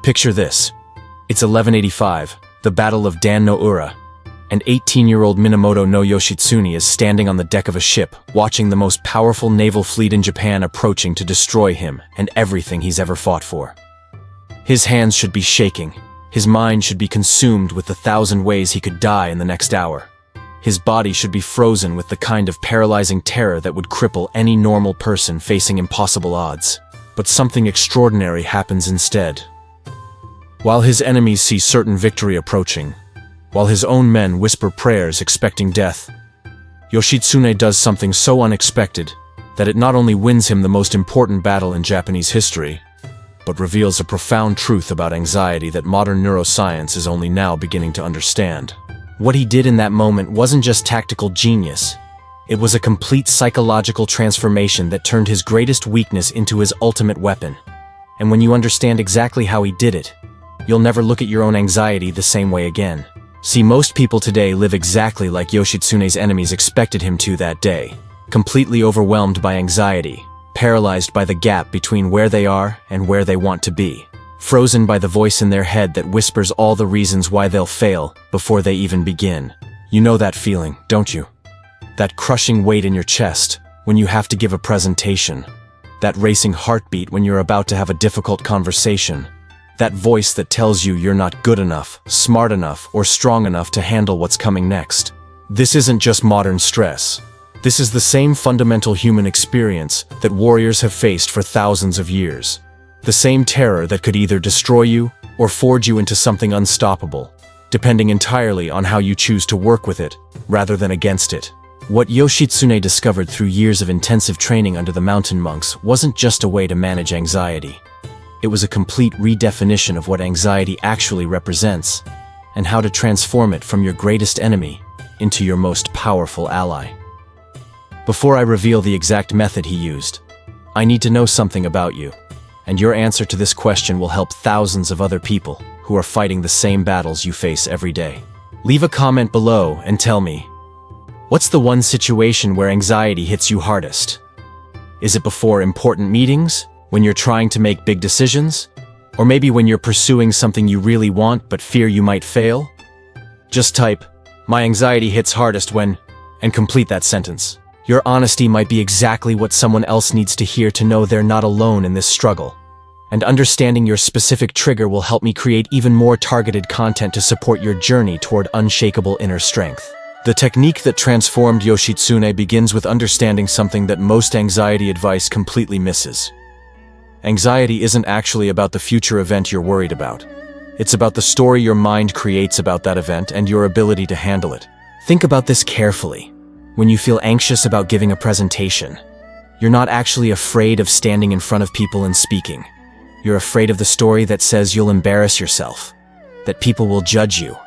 Picture this. It's 1185, the Battle of Dan no Ura, and 18-year-old Minamoto no Yoshitsune is standing on the deck of a ship, watching the most powerful naval fleet in Japan approaching to destroy him and everything he's ever fought for. His hands should be shaking. His mind should be consumed with the 1,000 ways he could die in the next hour. His body should be frozen with the kind of paralyzing terror that would cripple any normal person facing impossible odds. But something extraordinary happens instead. While his enemies see certain victory approaching, while his own men whisper prayers expecting death, Yoshitsune does something so unexpected that it not only wins him the most important battle in Japanese history, but reveals a profound truth about anxiety that modern neuroscience is only now beginning to understand. What he did in that moment wasn't just tactical genius. It was a complete psychological transformation that turned his greatest weakness into his ultimate weapon. And when you understand exactly how he did it, you'll never look at your own anxiety the same way again. See, most people today live exactly like Yoshitsune's enemies expected him to that day, completely overwhelmed by anxiety, paralyzed by the gap between where they are and where they want to be, frozen by the voice in their head that whispers all the reasons why they'll fail before they even begin. You know that feeling, don't you? That crushing weight in your chest when you have to give a presentation, that racing heartbeat when you're about to have a difficult conversation, that voice that tells you you're not good enough, smart enough, or strong enough to handle what's coming next. This isn't just modern stress. This is the same fundamental human experience that warriors have faced for thousands of years. The same terror that could either destroy you or forge you into something unstoppable, depending entirely on how you choose to work with it, rather than against it. What Yoshitsune discovered through years of intensive training under the mountain monks wasn't just a way to manage anxiety. It was a complete redefinition of what anxiety actually represents, and how to transform it from your greatest enemy into your most powerful ally. Before I reveal the exact method he used, I need to know something about you, and your answer to this question will help thousands of other people who are fighting the same battles you face every day. Leave a comment below and tell me, what's the one situation where anxiety hits you hardest? Is it before important meetings? When you're trying to make big decisions? Or maybe when you're pursuing something you really want but fear you might fail? Just type, "My anxiety hits hardest when," and complete that sentence. Your honesty might be exactly what someone else needs to hear to know they're not alone in this struggle. And understanding your specific trigger will help me create even more targeted content to support your journey toward unshakable inner strength. The technique that transformed Yoshitsune begins with understanding something that most anxiety advice completely misses. Anxiety isn't actually about the future event you're worried about. It's about the story your mind creates about that event and your ability to handle it. Think about this carefully. When you feel anxious about giving a presentation, you're not actually afraid of standing in front of people and speaking. You're afraid of the story that says you'll embarrass yourself, that people will judge you,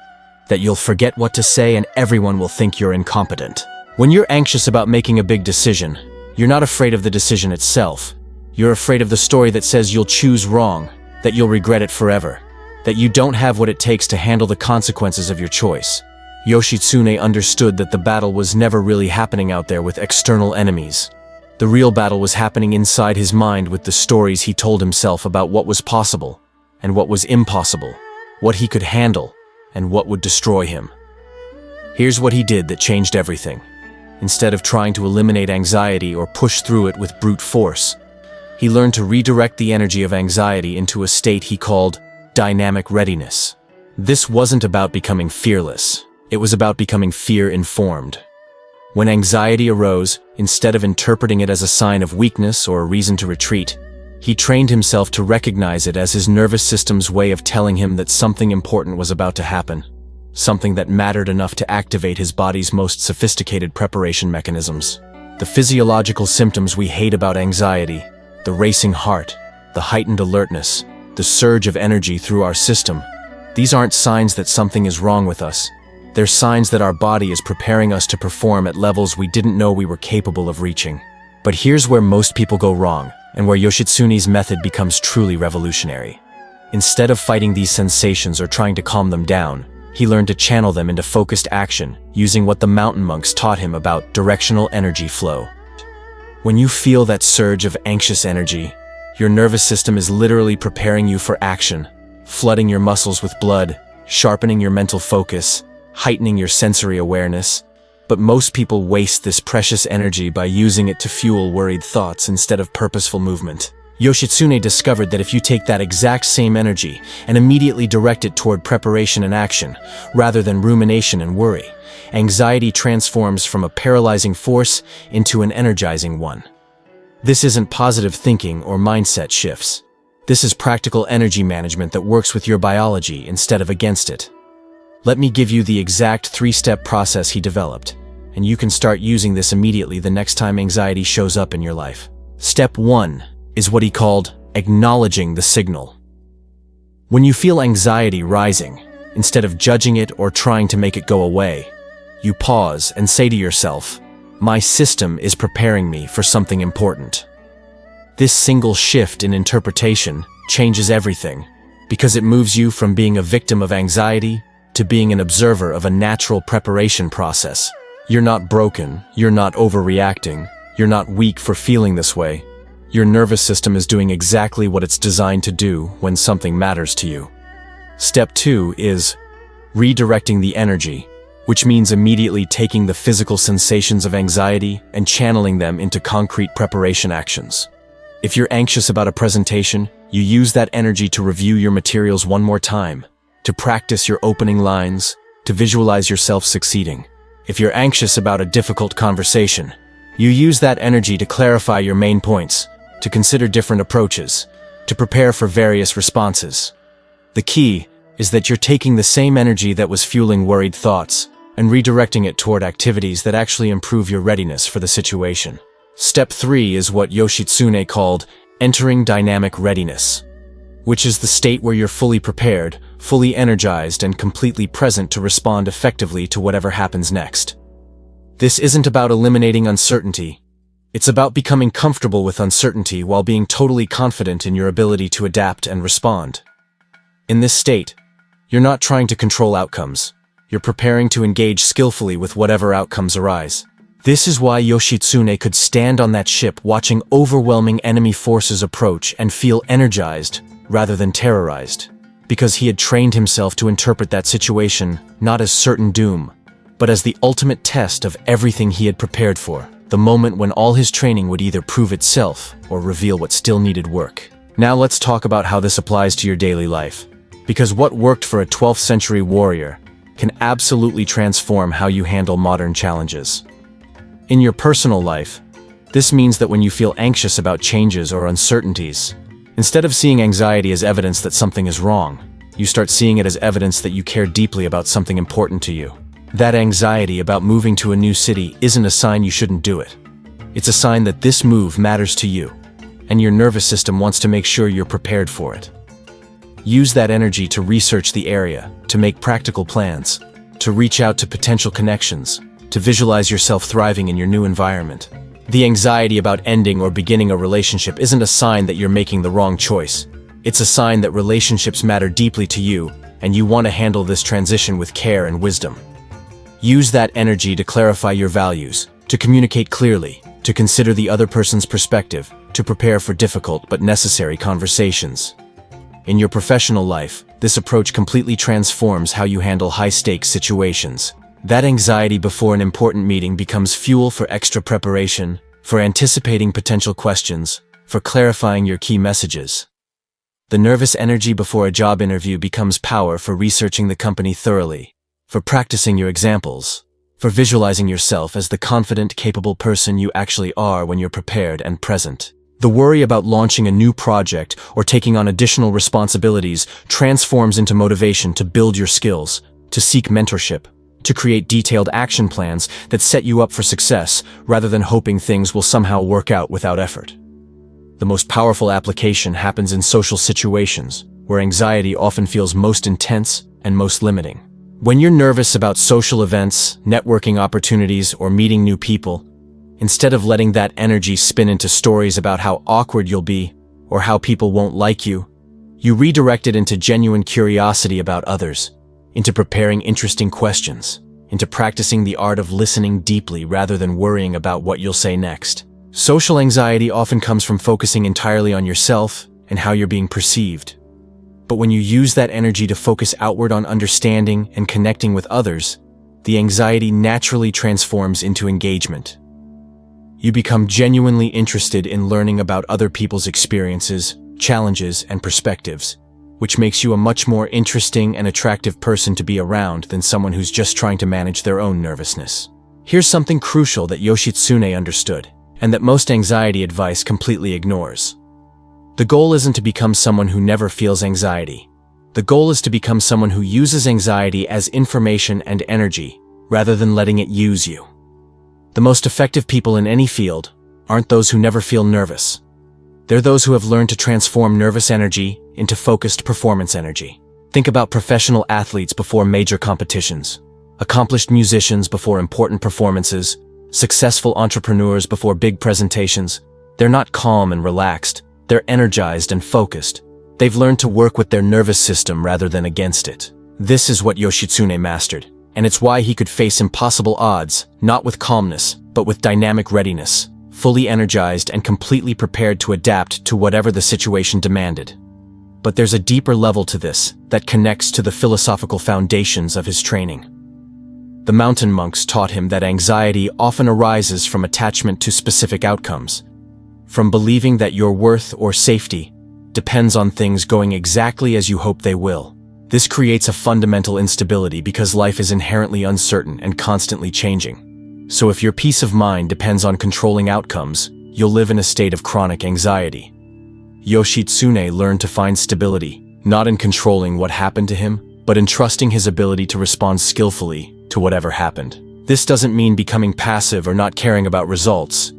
that you'll forget what to say and everyone will think you're incompetent. When you're anxious about making a big decision, you're not afraid of the decision itself. You're afraid of the story that says you'll choose wrong, that you'll regret it forever, that you don't have what it takes to handle the consequences of your choice. Yoshitsune understood that the battle was never really happening out there with external enemies. The real battle was happening inside his mind with the stories he told himself about what was possible and what was impossible, what he could handle and what would destroy him. Here's what he did that changed everything. Instead of trying to eliminate anxiety or push through it with brute force, he learned to redirect the energy of anxiety into a state he called dynamic readiness. This wasn't about becoming fearless. It was about becoming fear-informed. When anxiety arose, instead of interpreting it as a sign of weakness or a reason to retreat, he trained himself to recognize it as his nervous system's way of telling him that something important was about to happen, something that mattered enough to activate his body's most sophisticated preparation mechanisms. The physiological symptoms we hate about anxiety, the racing heart, the heightened alertness, the surge of energy through our system, these aren't signs that something is wrong with us. They're signs that our body is preparing us to perform at levels we didn't know we were capable of reaching. But here's where most people go wrong, and where Yoshitsune's method becomes truly revolutionary. Instead of fighting these sensations or trying to calm them down, he learned to channel them into focused action, using what the mountain monks taught him about directional energy flow. When you feel that surge of anxious energy, your nervous system is literally preparing you for action, flooding your muscles with blood, sharpening your mental focus, heightening your sensory awareness. But most people waste this precious energy by using it to fuel worried thoughts instead of purposeful movement. Yoshitsune discovered that if you take that exact same energy and immediately direct it toward preparation and action, rather than rumination and worry, anxiety transforms from a paralyzing force into an energizing one. This isn't positive thinking or mindset shifts. This is practical energy management that works with your biology instead of against it. Let me give you the exact 3-step process he developed, and you can start using this immediately the next time anxiety shows up in your life. Step 1 is what he called acknowledging the signal. When you feel anxiety rising, instead of judging it or trying to make it go away, you pause and say to yourself, "My system is preparing me for something important." This single shift in interpretation changes everything, because it moves you from being a victim of anxiety to being an observer of a natural preparation process. You're not broken, you're not overreacting, you're not weak for feeling this way. Your nervous system is doing exactly what it's designed to do when something matters to you. Step 2 is redirecting the energy, which means immediately taking the physical sensations of anxiety and channeling them into concrete preparation actions. If you're anxious about a presentation, you use that energy to review your materials one more time, to practice your opening lines, to visualize yourself succeeding. If you're anxious about a difficult conversation, you use that energy to clarify your main points, to consider different approaches, to prepare for various responses. The key is that you're taking the same energy that was fueling worried thoughts and redirecting it toward activities that actually improve your readiness for the situation. Step 3 is what Yoshitsune called entering dynamic readiness, which is the state where you're fully prepared, fully energized, and completely present to respond effectively to whatever happens next. This isn't about eliminating uncertainty. It's about becoming comfortable with uncertainty while being totally confident in your ability to adapt and respond. In this state, you're not trying to control outcomes. You're preparing to engage skillfully with whatever outcomes arise. This is why Yoshitsune could stand on that ship watching overwhelming enemy forces approach and feel energized rather than terrorized, because he had trained himself to interpret that situation not as certain doom, but as the ultimate test of everything he had prepared for, the moment when all his training would either prove itself or reveal what still needed work. Now let's talk about how this applies to your daily life, because what worked for a 12th century warrior can absolutely transform how you handle modern challenges. In your personal life, this means that when you feel anxious about changes or uncertainties, instead of seeing anxiety as evidence that something is wrong, you start seeing it as evidence that you care deeply about something important to you. That anxiety about moving to a new city isn't a sign you shouldn't do it. It's a sign that this move matters to you, and your nervous system wants to make sure you're prepared for it. Use that energy to research the area, to make practical plans, to reach out to potential connections, to visualize yourself thriving in your new environment. The anxiety about ending or beginning a relationship isn't a sign that you're making the wrong choice. It's a sign that relationships matter deeply to you, and you want to handle this transition with care and wisdom. Use that energy to clarify your values, to communicate clearly, to consider the other person's perspective, to prepare for difficult but necessary conversations. In your professional life, this approach completely transforms how you handle high-stakes situations. That anxiety before an important meeting becomes fuel for extra preparation, for anticipating potential questions, for clarifying your key messages. The nervous energy before a job interview becomes power for researching the company thoroughly, for practicing your examples, for visualizing yourself as the confident, capable person you actually are when you're prepared and present. The worry about launching a new project or taking on additional responsibilities transforms into motivation to build your skills, to seek mentorship, to create detailed action plans that set you up for success rather than hoping things will somehow work out without effort. The most powerful application happens in social situations, where anxiety often feels most intense and most limiting. When you're nervous about social events, networking opportunities, or meeting new people, instead of letting that energy spin into stories about how awkward you'll be or how people won't like you, you redirect it into genuine curiosity about others, into preparing interesting questions, into practicing the art of listening deeply rather than worrying about what you'll say next. Social anxiety often comes from focusing entirely on yourself and how you're being perceived. But when you use that energy to focus outward on understanding and connecting with others, the anxiety naturally transforms into engagement. You become genuinely interested in learning about other people's experiences, challenges, and perspectives, which makes you a much more interesting and attractive person to be around than someone who's just trying to manage their own nervousness. Here's something crucial that Yoshitsune understood, and that most anxiety advice completely ignores. The goal isn't to become someone who never feels anxiety. The goal is to become someone who uses anxiety as information and energy, rather than letting it use you. The most effective people in any field aren't those who never feel nervous. They're those who have learned to transform nervous energy into focused performance energy. Think about professional athletes before major competitions, accomplished musicians before important performances, successful entrepreneurs before big presentations. They're not calm and relaxed. They're energized and focused. They've learned to work with their nervous system rather than against it. This is what Yoshitsune mastered, and it's why he could face impossible odds, not with calmness, but with dynamic readiness, fully energized and completely prepared to adapt to whatever the situation demanded. But there's a deeper level to this that connects to the philosophical foundations of his training. The mountain monks taught him that anxiety often arises from attachment to specific outcomes, from believing that your worth or safety depends on things going exactly as you hope they will. This creates a fundamental instability because life is inherently uncertain and constantly changing. So if your peace of mind depends on controlling outcomes, you'll live in a state of chronic anxiety. Yoshitsune learned to find stability, not in controlling what happened to him, but in trusting his ability to respond skillfully to whatever happened. This doesn't mean becoming passive or not caring about results.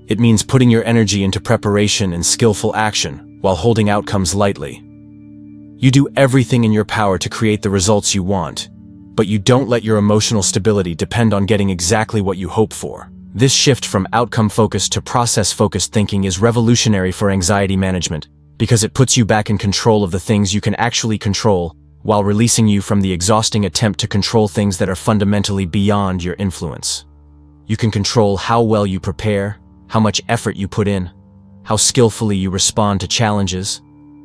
It means putting your energy into preparation and skillful action while holding outcomes lightly. You do everything in your power to create the results you want, but you don't let your emotional stability depend on getting exactly what you hope for. This shift from outcome-focused to process-focused thinking is revolutionary for anxiety management because it puts you back in control of the things you can actually control while releasing you from the exhausting attempt to control things that are fundamentally beyond your influence. You can control how well you prepare, how much effort you put in, how skillfully you respond to challenges,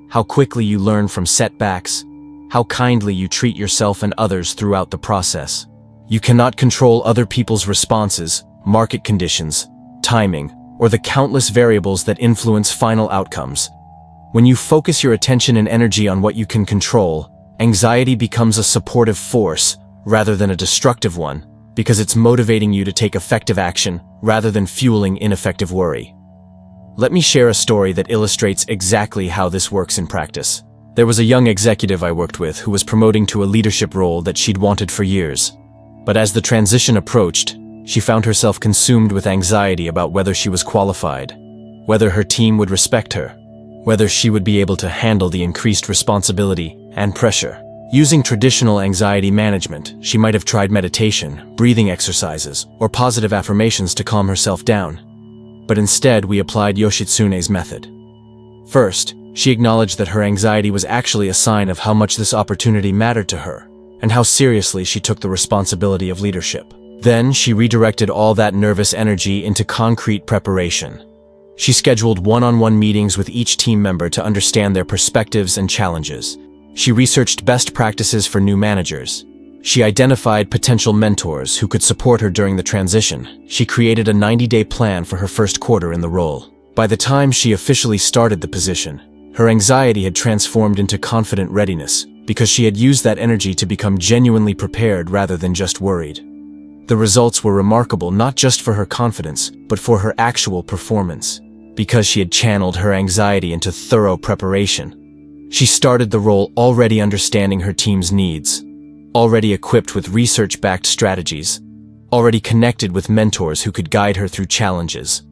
how quickly you learn from setbacks, how kindly you treat yourself and others throughout the process. You cannot control other people's responses, market conditions, timing, or the countless variables that influence final outcomes. When you focus your attention and energy on what you can control, anxiety becomes a supportive force rather than a destructive one, because it's motivating you to take effective action rather than fueling ineffective worry. Let me share a story that illustrates exactly how this works in practice. There was a young executive I worked with who was promoting to a leadership role that she'd wanted for years. But as the transition approached, she found herself consumed with anxiety about whether she was qualified, whether her team would respect her, whether she would be able to handle the increased responsibility and pressure. Using traditional anxiety management, she might have tried meditation, breathing exercises, or positive affirmations to calm herself down. But instead, we applied Yoshitsune's method. First, she acknowledged that her anxiety was actually a sign of how much this opportunity mattered to her, and how seriously she took the responsibility of leadership. Then, she redirected all that nervous energy into concrete preparation. She scheduled one-on-one meetings with each team member to understand their perspectives and challenges. She researched best practices for new managers. She identified potential mentors who could support her during the transition. She created a 90-day plan for her first quarter in the role. By the time she officially started the position, her anxiety had transformed into confident readiness because she had used that energy to become genuinely prepared rather than just worried. The results were remarkable not just for her confidence, but for her actual performance. Because she had channeled her anxiety into thorough preparation, she started the role already understanding her team's needs, already equipped with research-backed strategies, already connected with mentors who could guide her through challenges.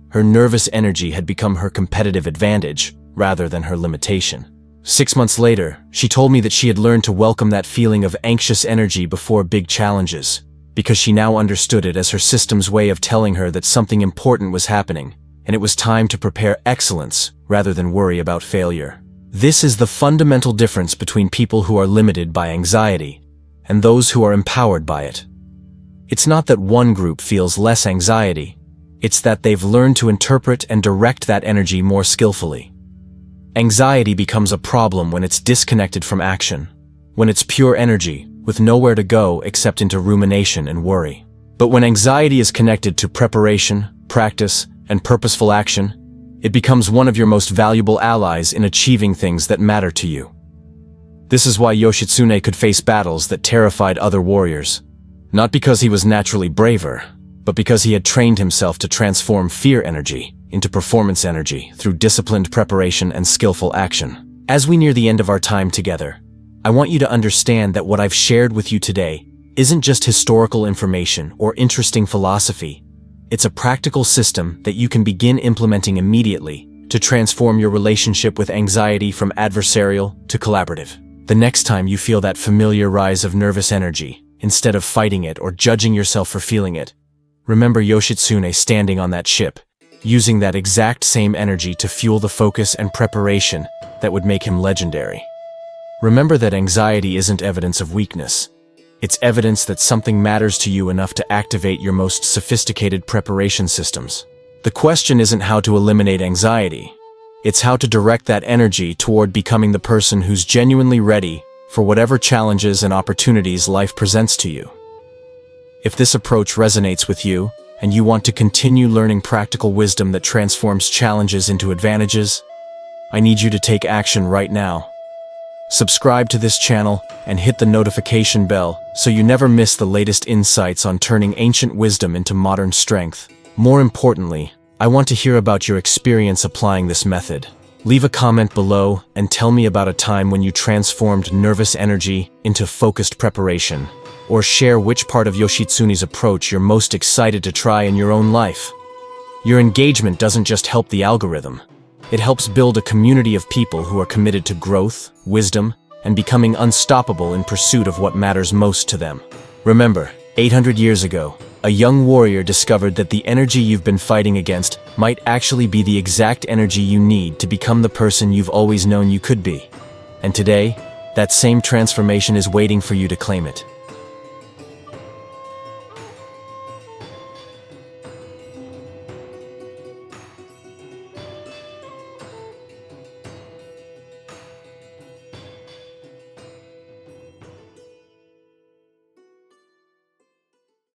Her nervous energy had become her competitive advantage rather than her limitation. 6 months later, she told me that she had learned to welcome that feeling of anxious energy before big challenges, because she now understood it as her system's way of telling her that something important was happening, and it was time to prepare excellence rather than worry about failure. This is the fundamental difference between people who are limited by anxiety and those who are empowered by it. It's not that one group feels less anxiety, it's that they've learned to interpret and direct that energy more skillfully. Anxiety becomes a problem when it's disconnected from action, when it's pure energy, with nowhere to go except into rumination and worry. But when anxiety is connected to preparation, practice, and purposeful action, it becomes one of your most valuable allies in achieving things that matter to you. This is why Yoshitsune could face battles that terrified other warriors. Not because he was naturally braver, but because he had trained himself to transform fear energy into performance energy through disciplined preparation and skillful action. As we near the end of our time together, I want you to understand that what I've shared with you today isn't just historical information or interesting philosophy. It's a practical system that you can begin implementing immediately to transform your relationship with anxiety from adversarial to collaborative. The next time you feel that familiar rise of nervous energy, instead of fighting it or judging yourself for feeling it, remember Yoshitsune standing on that ship, using that exact same energy to fuel the focus and preparation that would make him legendary. Remember that anxiety isn't evidence of weakness. It's evidence that something matters to you enough to activate your most sophisticated preparation systems. The question isn't how to eliminate anxiety. It's how to direct that energy toward becoming the person who's genuinely ready for whatever challenges and opportunities life presents to you. If this approach resonates with you, and you want to continue learning practical wisdom that transforms challenges into advantages, I need you to take action right now. Subscribe to this channel and hit the notification bell so you never miss the latest insights on turning ancient wisdom into modern strength. More importantly, I want to hear about your experience applying this method. Leave a comment below and tell me about a time when you transformed nervous energy into focused preparation, or share which part of Yoshitsune's approach you're most excited to try in your own life. Your engagement doesn't just help the algorithm. It helps build a community of people who are committed to growth, wisdom, and becoming unstoppable in pursuit of what matters most to them. Remember, 800 years ago, a young warrior discovered that the energy you've been fighting against might actually be the exact energy you need to become the person you've always known you could be. And today, that same transformation is waiting for you to claim it.